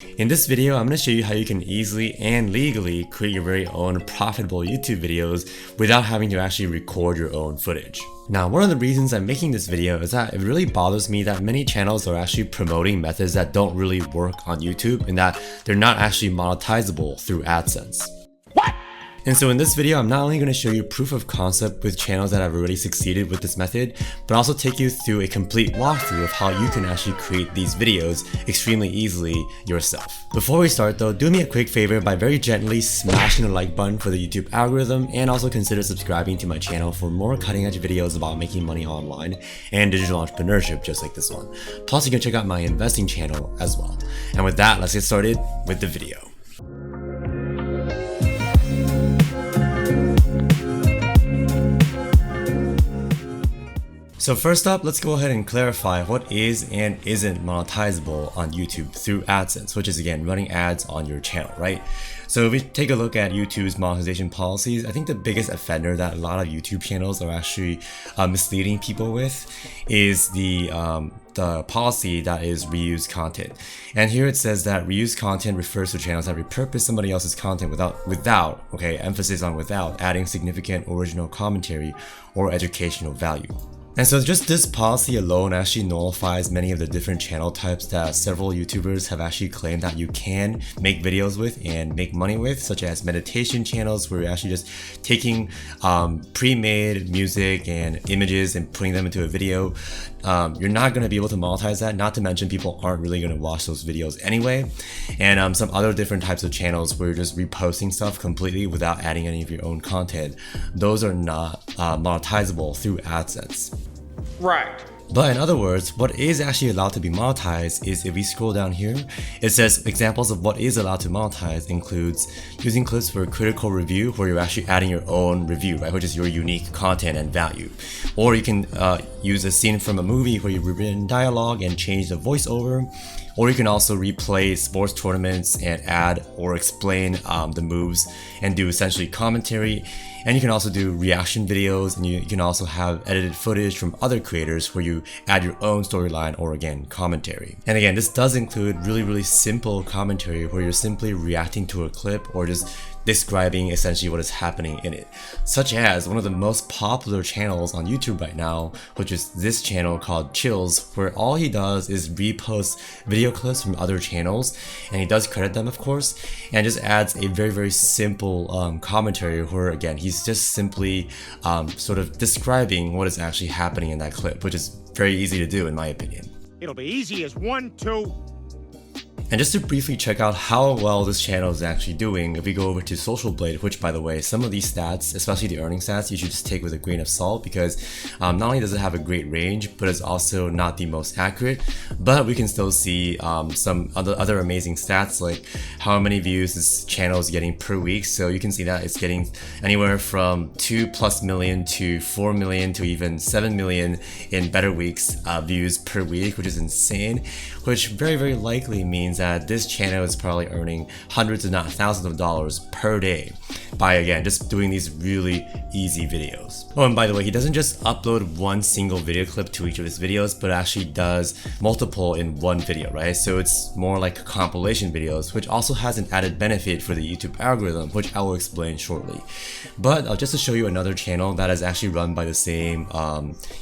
In this video, I'm going to show you how you can easily and legally create your very own profitable YouTube videos without having to actually record your own footage. Now, one of the reasons I'm making this video is that it really bothers me that many channels are actually promoting methods that don't really work on YouTube and that they're not actually monetizable through Adsense. And so in this video, I'm not only going to show you proof of concept with channels that have already succeeded with this method, but also take you through a complete walkthrough of how you can actually create these videos extremely easily yourself. Before we start though, do me a quick favor by very gently smashing the like button for the YouTube algorithm, and also consider subscribing to my channel for more cutting edge videos about making money online and digital entrepreneurship just like this one. Plus you can check out my investing channel as well. And with that, let's get started with the video. So first up, let's go ahead and clarify what is and isn't monetizable on YouTube through Adsense, which is again running ads on your channel, right? So if we take a look at YouTube's monetization policies, I think the biggest offender that a lot of YouTube channels are actually misleading people with is the policy that is reused content. And here it says that reused content refers to channels that repurpose somebody else's content without, okay, emphasis on without, adding significant original commentary or educational value. And so just this policy alone actually nullifies many of the different channel types that several YouTubers have actually claimed that you can make videos with and make money with, such as meditation channels where you're actually just taking pre-made music and images and putting them into a video. You're not going to be able to monetize that, not to mention people aren't really going to watch those videos anyway. And some other different types of channels where you're just reposting stuff completely without adding any of your own content. Those are not monetizable through Adsense. Right. But in other words, what is actually allowed to be monetized is, if we scroll down here, it says examples of what is allowed to monetize includes using clips for a critical review where you're actually adding your own review, right, which is your unique content and value. Or you can use a scene from a movie where you've written dialogue and change the voiceover. Or you can also replay sports tournaments and add or explain the moves and do essentially commentary. And you can also do reaction videos, and you can also have edited footage from other creators where you add your own storyline or again commentary. And again, this does include really simple commentary where you're simply reacting to a clip or just describing essentially what is happening in it, such as one of the most popular channels on YouTube right now, which is this channel called Chills, where all he does is repost video clips from other channels, and he does credit them of course, and just adds a very simple commentary where again he's just simply sort of describing what is actually happening in that clip, which is very easy to do in my opinion. It'll be easy as 1, 2. And just to briefly check out how well this channel is actually doing, if we go over to Social Blade, which by the way, some of these stats, especially the earning stats, you should just take with a grain of salt because not only does it have a great range, but it's also not the most accurate, but we can still see some other amazing stats like how many views this channel is getting per week. So you can see that it's getting anywhere from 2+ million to 4 million to even 7 million in better weeks views per week, which is insane, which very likely means that this channel is probably earning hundreds if not thousands of dollars per day by again just doing these really easy videos. Oh, and by the way, he doesn't just upload one single video clip to each of his videos, but actually does multiple in one video, right? So it's more like compilation videos, which also has an added benefit for the YouTube algorithm, which I will explain shortly. But just to show you another channel that is actually run by the same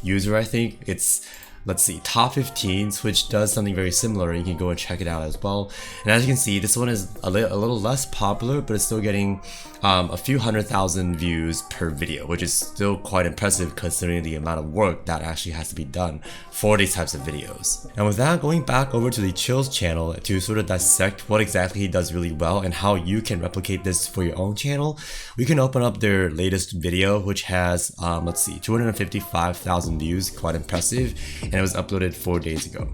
user, I think it's, let's see, Top 15s, which does something very similar. You can go and check it out as well. And as you can see, this one is a little less popular, but it's still getting a few 100,000 views per video, which is still quite impressive considering the amount of work that actually has to be done for these types of videos. And with that, going back over to the Chills channel to sort of dissect what exactly he does really well and how you can replicate this for your own channel, we can open up their latest video, which has, let's see, 255,000 views, quite impressive, and it was uploaded 4 days ago.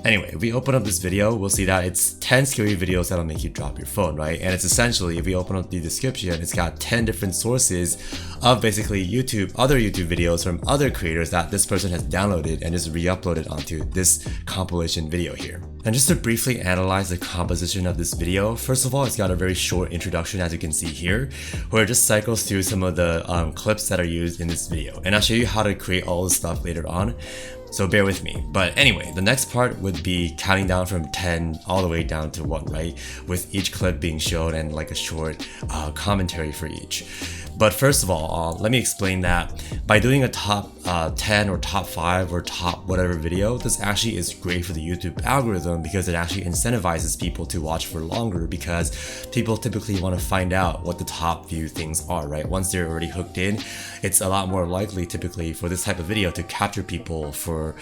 Anyway, if we open up this video, we'll see that it's 10 scary videos that'll make you drop your phone, right? And it's essentially, if we open up the description, it's got 10 different sources of basically other YouTube videos from other creators that this person has downloaded and just re-uploaded onto this compilation video here. And just to briefly analyze the composition of this video, first of all, it's got a very short introduction, as you can see here, where it just cycles through some of the clips that are used in this video. And I'll show you how to create all this stuff later on. So bear with me. But anyway, the next part would be counting down from 10 all the way down to 1, right? With each clip being shown and like a short commentary for each. But first of all, let me explain that by doing a top 10 or top 5 or top whatever video, this actually is great for the YouTube algorithm because it actually incentivizes people to watch for longer, because people typically want to find out what the top few things are, right? Once they're already hooked in, it's a lot more likely typically for this type of video to capture people for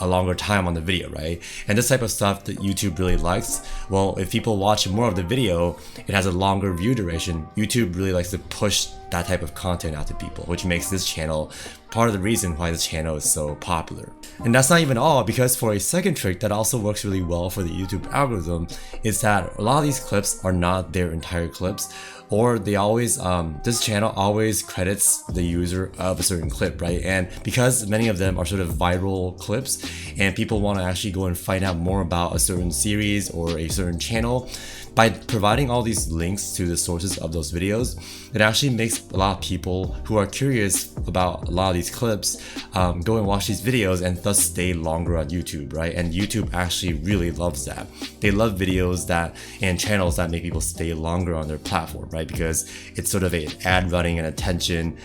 a longer time on the video, right? And this type of stuff that YouTube really likes, well, if people watch more of the video, it has a longer view duration. YouTube really likes to push that type of content out to people, which makes this channel part of the reason why this channel is so popular. And that's not even all, because for a second trick that also works really well for the YouTube algorithm is that a lot of these clips are not their entire clips, or they always, this channel always credits the user of a certain clip, right? And because many of them are sort of viral clips and people want to actually go and find out more about a certain series or a certain channel, by providing all these links to the sources of those videos, it actually makes a lot of people who are curious about a lot of these clips go and watch these videos and thus stay longer on YouTube, right? And YouTube actually really loves that. They love videos that and channels that make people stay longer on their platform, right? Because it's sort of an ad running and attention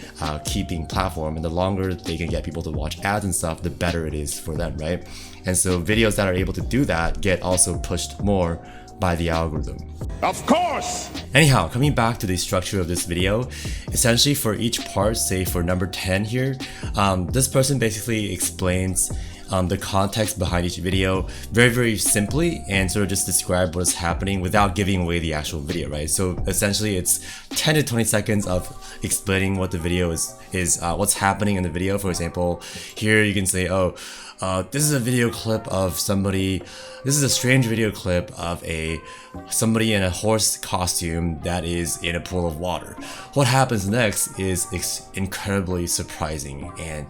keeping platform, and the longer they can get people to watch ads and stuff, the better it is for them, right? And so videos that are able to do that get also pushed more by the algorithm. Of course! Anyhow, coming back to the structure of this video, essentially for each part, say for number 10 here, this person basically explains the context behind each video very simply, and sort of just describe what's happening without giving away the actual video, right? So essentially it's 10 to 20 seconds of explaining what the video is what's happening in the video. For example, here you can say, this is a video clip of somebody, this is a strange video clip of somebody in a horse costume that is in a pool of water. What happens next is incredibly surprising, and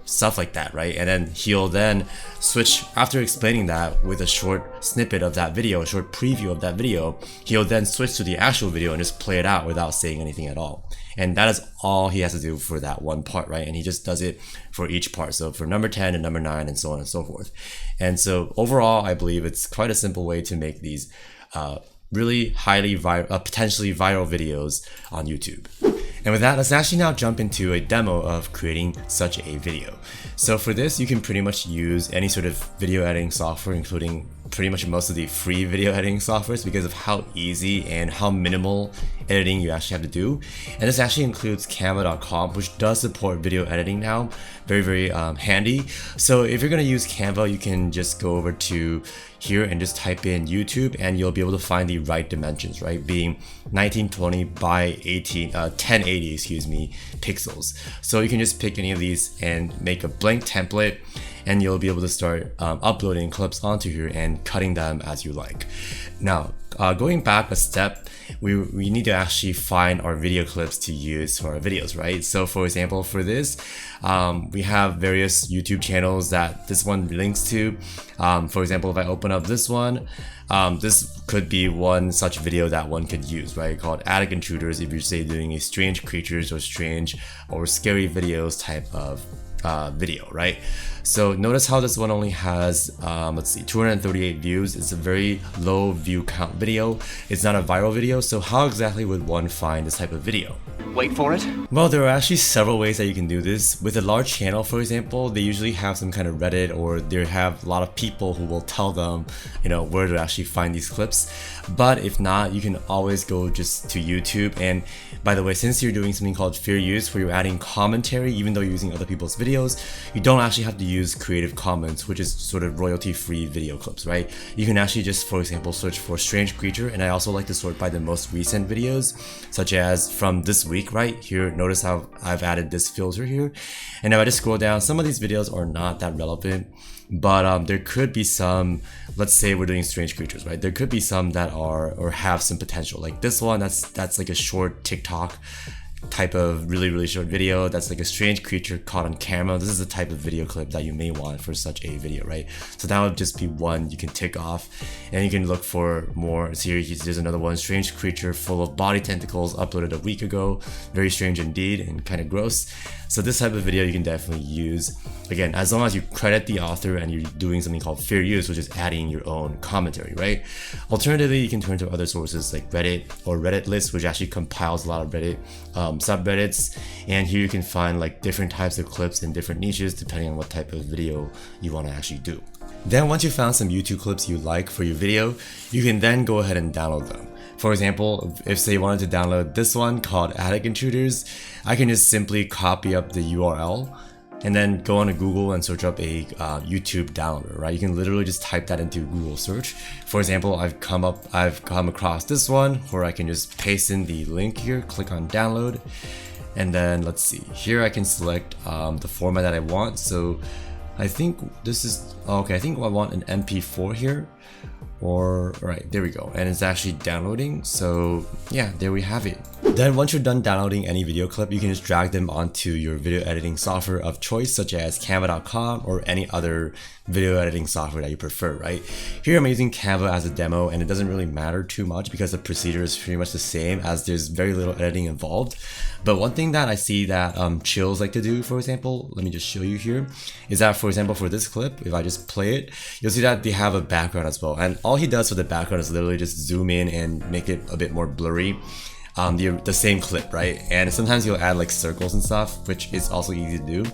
stuff like that, right? And then he'll then switch, after explaining that with a short snippet of that video, a short preview of that video, he'll then switch to the actual video and just play it out without saying anything at all. And that is all he has to do for that one part, right? And he just does it for each part. So for number 10 and number 9 and so on and so forth. And so overall, I believe it's quite a simple way to make these really highly potentially viral videos on YouTube. And with that, let's actually now jump into a demo of creating such a video. So for this, you can pretty much use any sort of video editing software, including pretty much most of the free video editing softwares, because of how easy and how minimal editing you actually have to do. And this actually includes Canva.com, which does support video editing now. Very handy. So if you're going to use Canva, you can just go over to here and just type in YouTube, and you'll be able to find the right dimensions, right? Being 1920 by 1080, pixels. So you can just pick any of these and make a blank template, and you'll be able to start uploading clips onto here and cutting them as you like. Now, going back a step, we need to actually find our video clips to use for our videos, right? So for example, for this, we have various YouTube channels that this one links to. For example, if I open up this one, this could be one such video that one could use, right? Called Attic Intruders, if you're say doing a strange creatures or strange or scary videos type of video, right? So notice how this one only has, let's see, 238 views. It's a very low view count video. It's not a viral video. So how exactly would one find this type of video? Wait for it. Well, there are actually several ways that you can do this. With a large channel, for example, they usually have some kind of Reddit, or they have a lot of people who will tell them, where to actually find these clips. But if not, you can always go just to YouTube. And by the way, since you're doing something called fair use, where you're adding commentary, even though you're using other people's videos, you don't actually have to use Creative Commons, which is sort of royalty-free video clips, right? You can actually just, for example, search for strange creature, and I also like to sort by the most recent videos, such as from this week, right? Here, notice how I've added this filter here. And if I just scroll down, some of these videos are not that relevant, but there could be some, let's say we're doing strange creatures, right? There could be some that are, or have some potential. Like this one, that's like a short TikTok type of really short video. That's like a strange creature caught on camera. This is the type of video clip that you may want for such a video, right? So that would just be one you can tick off, and you can look for more series. There's another one, strange creature full of body tentacles, uploaded a week ago. Very strange indeed and kind of gross. So this type of video you can definitely use, again, as long as you credit the author and you're doing something called fair use, which is adding your own commentary, right? Alternatively, you can turn to other sources like Reddit or Reddit list, which actually compiles a lot of Reddit subreddits, and here you can find like different types of clips in different niches depending on what type of video you want to actually do. Then once you found some YouTube clips you like for your video, you can then go ahead and download them. For example, if say you wanted to download this one called Attic Intruders, I can just simply copy up the URL and then go onto Google and search up a YouTube downloader, right? You can literally just type that into Google search. For example, I've come across this one where I can just paste in the link here, click on download, and then let's see, here I can select the format that I want. So I think this is, okay, I think I want an MP4 here, or, right, there we go, and it's actually downloading. So yeah, there we have it. Then once you're done downloading any video clip, you can just drag them onto your video editing software of choice, such as canva.com or any other video editing software that you prefer, right? Here I'm using Canva as a demo, and it doesn't really matter too much because the procedure is pretty much the same, as there's very little editing involved. But one thing that I see that chills like to do, for example, let me just show you here, is that, for example, for this clip, if I just play it, you'll see that they have a background as well. And all he does for the background is literally just zoom in and make it a bit more blurry. The same clip, right? And sometimes you'll add like circles and stuff, which is also easy to do.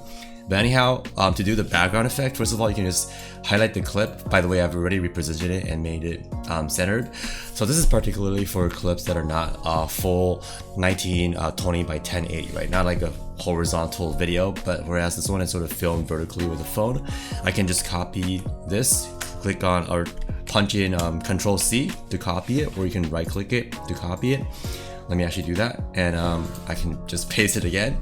But anyhow, to do the background effect, first of all, you can just highlight the clip. By the way, I've already repositioned it and made it centered. So this is particularly for clips that are not full 1920 by 1080, right? Not like a horizontal video, but whereas this one is sort of filmed vertically with a phone, I can just copy this, click on or punch in Control C to copy it, or you can right click it to copy it. Let me actually do that, and I can just paste it again,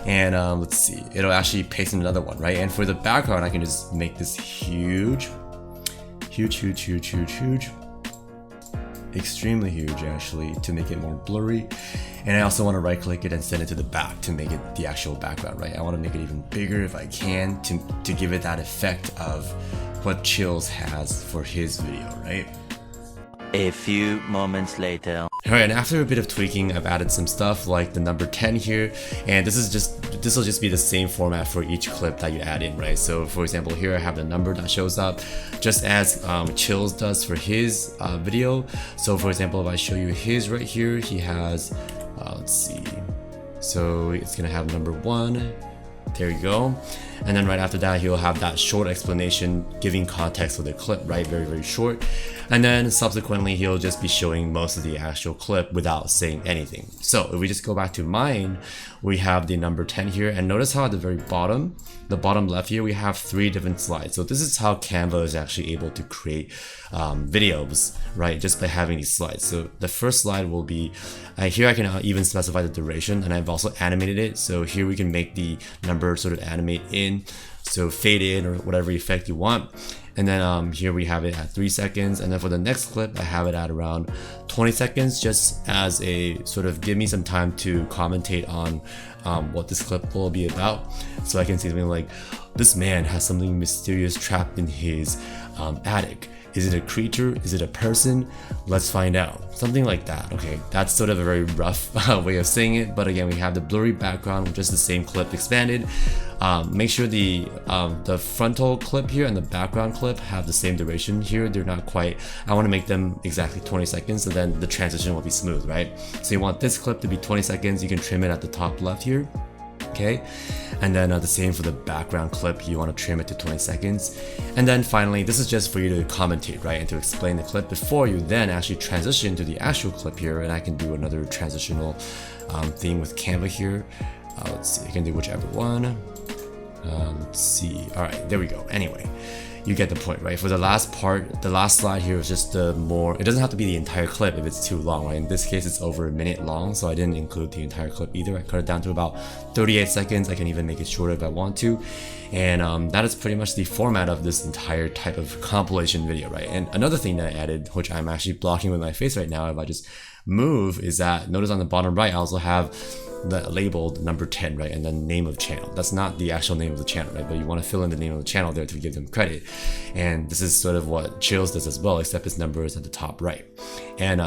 and let's see, it'll actually paste in another one, right? And for the background, I can just make this huge, extremely huge actually, to make it more blurry. And I also want to right click it and send it to the back to make it the actual background, right? I want to make it even bigger if I can to give it that effect of what Chills has for his video, right? A few moments later. Alright, and after a bit of tweaking, I've added some stuff like the number 10 here, and this will just be the same format for each clip that you add in, right? So for example, here I have the number that shows up, just as Chills does for his video. So for example, if I show you his right here, he has, let's see, so it's gonna have number 1. There you go. And then right after that, he'll have that short explanation giving context for the clip, right? Very, very short. And then subsequently, he'll just be showing most of the actual clip without saying anything. So if we just go back to mine, we have the number 10 here, and notice how at the very bottom, the bottom left here, we have 3 different slides. So this is how Canva is actually able to create videos, right? Just by having these slides. So the first slide will be, here I can even specify the duration, and I've also animated it. So here we can make the number sort of animate in, so fade in or whatever effect you want. And then here we have it at 3 seconds, and then for the next clip I have it at around 20 seconds, just as a sort of give me some time to commentate on what this clip will be about. So I can say something like, this man has something mysterious trapped in his attic. Is it a creature? Is it a person? Let's find out. Something like that. Okay, that's sort of a very rough way of saying it, but again, we have the blurry background, just the same clip expanded. Make sure the frontal clip here and the background clip have the same duration here. They're not quite, I want to make them exactly 20 seconds, so then the transition will be smooth, right? So you want this clip to be 20 seconds, you can trim it at the top left here. Okay, and then the same for the background clip, you want to trim it to 20 seconds. And then finally, this is just for you to commentate, right, and to explain the clip before you then actually transition to the actual clip here. And I can do another transitional thing with Canva here. Let's see, I can do whichever one. Let's see, all right, there we go. Anyway, you get the point, right? For the last part, the last slide here is just the more, it doesn't have to be the entire clip if it's too long, right? In this case, it's over a minute long, so I didn't include the entire clip either. I cut it down to about 38 seconds. I can even make it shorter if I want to. And that is pretty much the format of this entire type of compilation video, right? And another thing that I added, which I'm actually blocking with my face right now, if I just move is that, notice on the bottom right, I also have the labeled number 10, right, and then name of channel. That's not the actual name of the channel, right, but you want to fill in the name of the channel there to give them credit. And this is sort of what Chills does as well, except its number is at the top right. And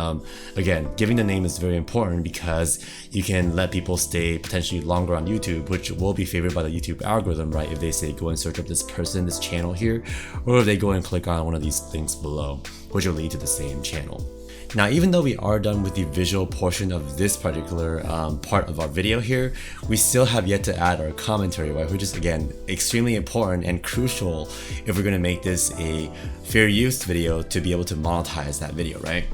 again, giving the name is very important because you can let people stay potentially longer on YouTube, which will be favored by the YouTube algorithm, right, if they say go and search up this person, this channel here, or if they go and click on one of these links below, which will lead to the same channel. Now, even though we are done with the visual portion of this particular part of our video here, we still have yet to add our commentary, right? Which is, again, extremely important and crucial if we're going to make this a fair use video to be able to monetize that video, right?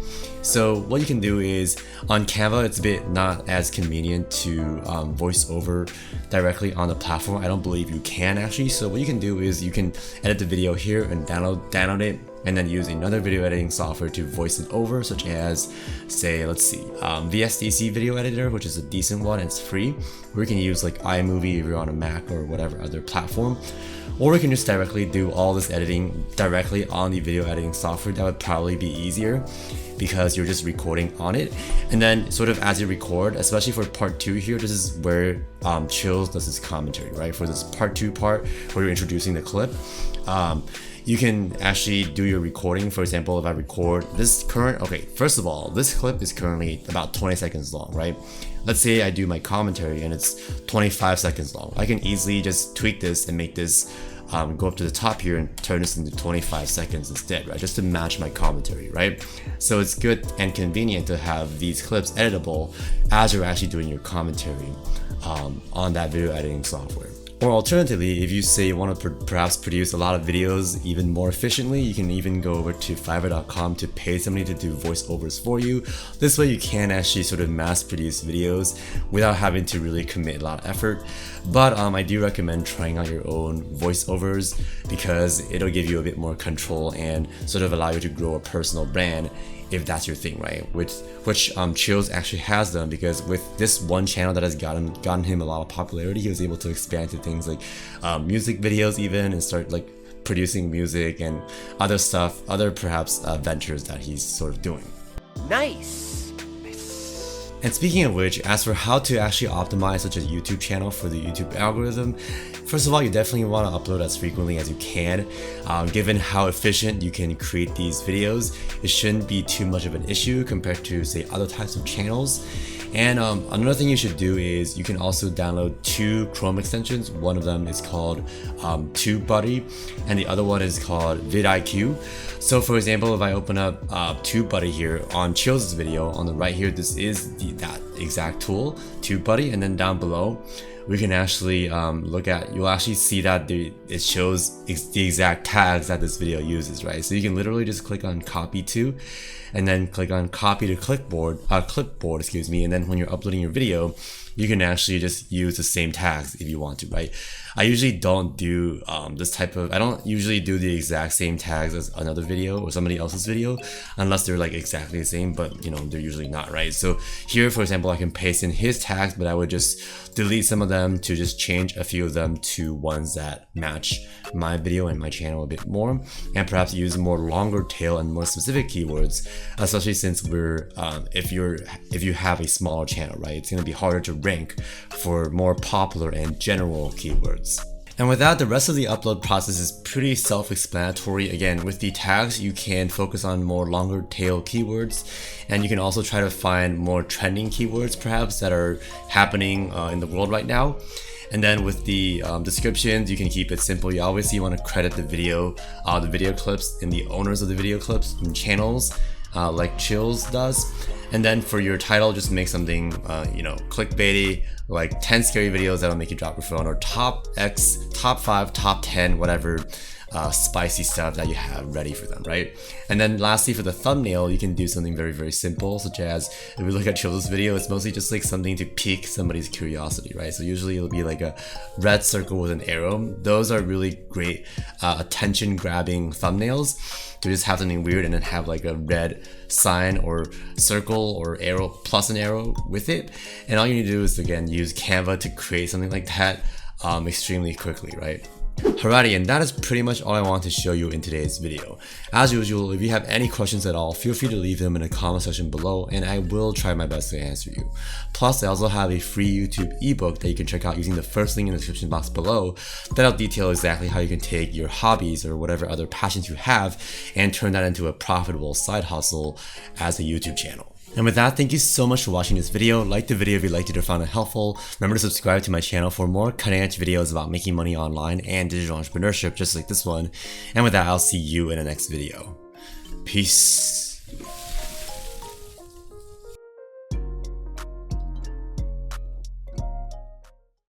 So what you can do is, on Canva, it's a bit not as convenient to voice over directly on the platform. I don't believe you can actually. So what you can do is you can edit the video here and download it, and then use another video editing software to voice it over, such as, say, let's see, VSDC video editor, which is a decent one, and it's free. Or you can use like iMovie if you're on a Mac or whatever other platform. Or we can just directly do all this editing directly on the video editing software. That would probably be easier because you're just recording on it. And then sort of as you record, especially for part 2 here, this is where Chills does his commentary, right? For this part 2 part where you're introducing the clip, you can actually do your recording. For example, if I record this first of all, this clip is currently about 20 seconds long, right? Let's say I do my commentary and it's 25 seconds long. I can easily just tweak this and make this go up to the top here and turn this into 25 seconds instead, right? Just to match my commentary, right? So it's good and convenient to have these clips editable as you're actually doing your commentary on that video editing software. Or alternatively, if you say you want to perhaps produce a lot of videos even more efficiently, you can even go over to Fiverr.com to pay somebody to do voiceovers for you. This way you can actually sort of mass produce videos without having to really commit a lot of effort. But I do recommend trying out your own voiceovers because it'll give you a bit more control and sort of allow you to grow a personal brand if that's your thing, right? Which Chills actually has done, because with this one channel that has gotten him a lot of popularity, he was able to expand to things like music videos even, and start like producing music and other stuff, other perhaps ventures that he's sort of doing. Nice. And speaking of which, as for how to actually optimize such a YouTube channel for the YouTube algorithm, first of all, you definitely want to upload as frequently as you can. Given how efficient you can create these videos, it shouldn't be too much of an issue compared to, say, other types of channels. And another thing you should do is you can also download 2 Chrome extensions. One of them is called TubeBuddy, and the other one is called VidIQ. So for example, if I open up TubeBuddy here on Chills' video, on the right here, this is that exact tool, TubeBuddy, and then down below, we can actually look at, you'll actually see that it shows the exact tags that this video uses, right? So you can literally just click on copy to, and then click on copy to clipboard, excuse me, and then when you're uploading your video, you can actually just use the same tags if you want to, right? I usually don't do I don't usually do the exact same tags as another video or somebody else's video unless they're like exactly the same, but you know, they're usually not, right? So here, for example, I can paste in his tags, but I would just delete some of them to just change a few of them to ones that match my video and my channel a bit more, and perhaps use more longer tail and more specific keywords, especially since we're if you have a smaller channel, right? It's going to be harder to rank for more popular and general keywords. And with that, the rest of the upload process is pretty self-explanatory. Again, with the tags, you can focus on more longer tail keywords, and you can also try to find more trending keywords perhaps that are happening in the world right now. And then with the descriptions, you can keep it simple. You obviously want to credit the video clips and the owners of the video clips and channels, like Chills does. And then for your title, just make something, clickbaity, like 10 scary videos that'll make you drop your phone, or top 5, top 10, whatever spicy stuff that you have ready for them, right? And then lastly, for the thumbnail, you can do something very, very simple, such as if we look at Chills' video, it's mostly just like something to pique somebody's curiosity, right? So usually it'll be like a red circle with an arrow. Those are really great attention grabbing thumbnails, to just have something weird and then have like a red sign or circle or arrow plus an arrow with it. And all you need to do is, again, use Canva to create something like that extremely quickly, right? Alrighty, and that is pretty much all I want to show you in today's video. As usual, if you have any questions at all, feel free to leave them in the comment section below and I will try my best to answer you. Plus, I also have a free YouTube ebook that you can check out using the first link in the description box below that'll detail exactly how you can take your hobbies or whatever other passions you have and turn that into a profitable side hustle as a YouTube channel. And with that, thank you so much for watching this video. Like the video if you liked it or found it helpful. Remember to subscribe to my channel for more cutting edge videos about making money online and digital entrepreneurship just like this one. And with that, I'll see you in the next video. Peace.